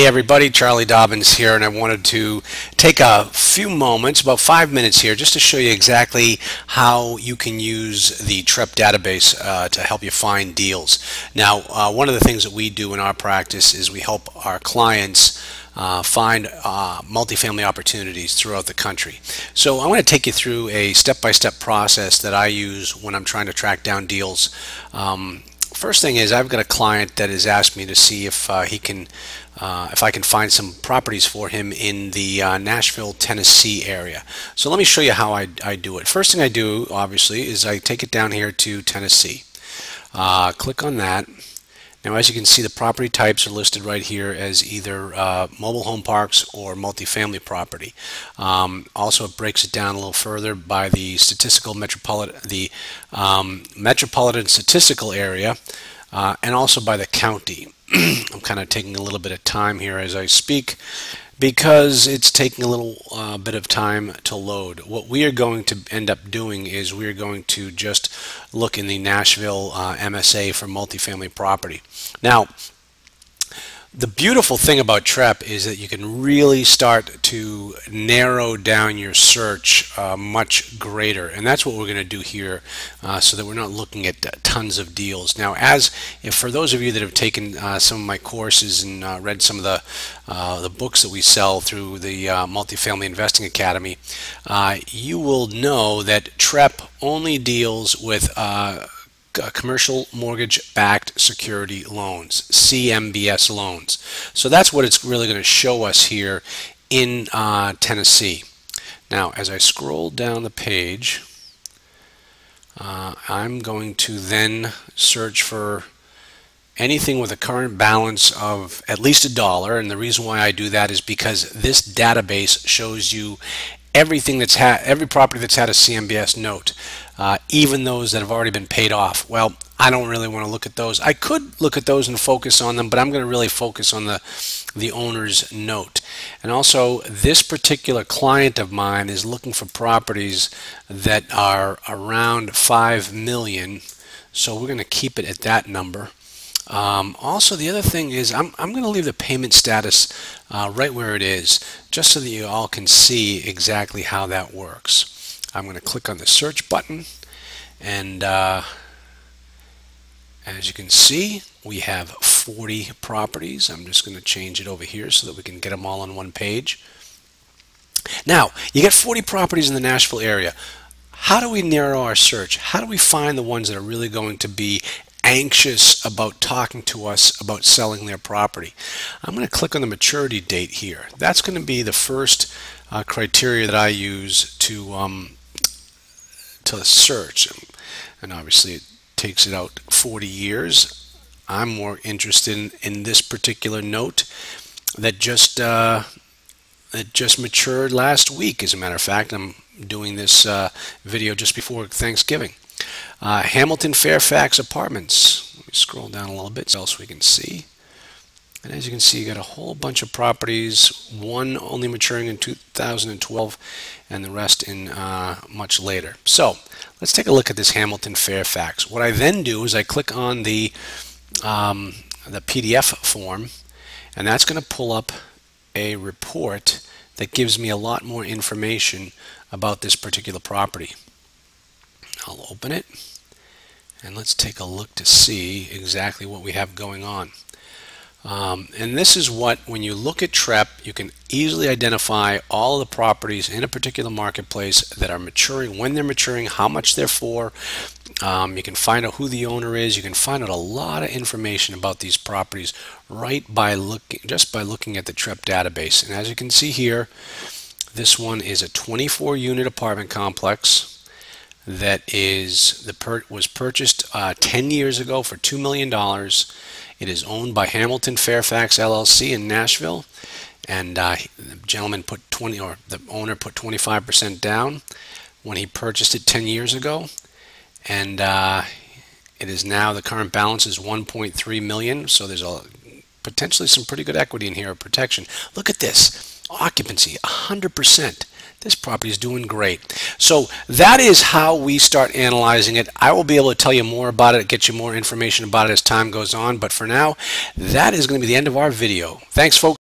Hey everybody, Charlie Dobbins here, and I wanted to take a few moments, about 5 minutes here, just to show you exactly how you can use the TREP database to help you find deals. Now, one of the things that we do in our practice is we help our clients find multifamily opportunities throughout the country. So I want to take you through a step-by-step process that I use when I'm trying to track down deals. First thing is, I've got a client that has asked me to see if if I can find some properties for him in the Nashville, Tennessee area. So let me show you how I do it. First thing I do, obviously, is I take it down here to Tennessee. Click on that. Now, as you can see, the property types are listed right here as either mobile home parks or multifamily property. Also, it breaks it down a little further by the metropolitan statistical area, and also by the county. I'm kind of taking a little bit of time here as I speak because it's taking a little bit of time to load. What we are going to end up doing is we are going to just look in the Nashville MSA for multifamily property. Now, the beautiful thing about TREP is that you can really start to narrow down your search much greater, and that's what we're going to do here, so that we're not looking at tons of deals. Now, if for those of you that have taken some of my courses and read some of the books that we sell through the Multifamily Investing Academy, you will know that TREP only deals with commercial mortgage-backed security loans, CMBS loans. So that's what it's really going to show us here in Tennessee. Now, as I scroll down the page, I'm going to then search for anything with a current balance of at least $1, and the reason why I do that is because this database shows you everything every property that's had a CMBS note, even those that have already been paid off. Well, I don't really want to look at those. I could look at those and focus on them, but I'm going to really focus on the owner's note. And also, this particular client of mine is looking for properties that are around $5 million, so we're going to keep it at that number. Also, the other thing is I'm going to leave the payment status right where it is, just so that you all can see exactly how that works. I'm going to click on the search button, and as you can see, we have 40 properties. I'm just going to change it over here so that we can get them all on one page. Now, you get 40 properties in the Nashville area. How do we narrow our search? How do we find the ones that are really going to be anxious about talking to us about selling their property? I'm going to click on the maturity date here. That's going to be the first criteria that I use to search, and obviously it takes it out 40 years. I'm more interested in this particular note that just matured last week. As a matter of fact, I'm doing this video just before Thanksgiving. Hamilton Fairfax Apartments. Let me scroll down a little bit so else we can see. And as you can see, you got a whole bunch of properties, one only maturing in 2012 and the rest in much later. So let's take a look at this Hamilton Fairfax. What I then do is I click on the PDF form, and that's going to pull up a report that gives me a lot more information about this particular property. I'll open it, and let's take a look to see exactly what we have going on. And this is what, when you look at TREP, you can easily identify all of the properties in a particular marketplace that are maturing, when they're maturing, how much they're for. You can find out who the owner is. You can find out a lot of information about these properties right by just by looking at the TREP database. And as you can see here, this one is a 24-unit apartment complex that was purchased 10 years ago for $2 million. It is owned by Hamilton Fairfax LLC in Nashville, and the owner put 25% down when he purchased it 10 years ago, and it is now, the current balance is $1.3 million. So there's potentially some pretty good equity in here of protection. Look at this occupancy, 100%. This property is doing great. So that is how we start analyzing it. I will be able to tell you more about it, get you more information about it as time goes on. But for now, that is going to be the end of our video. Thanks, folks.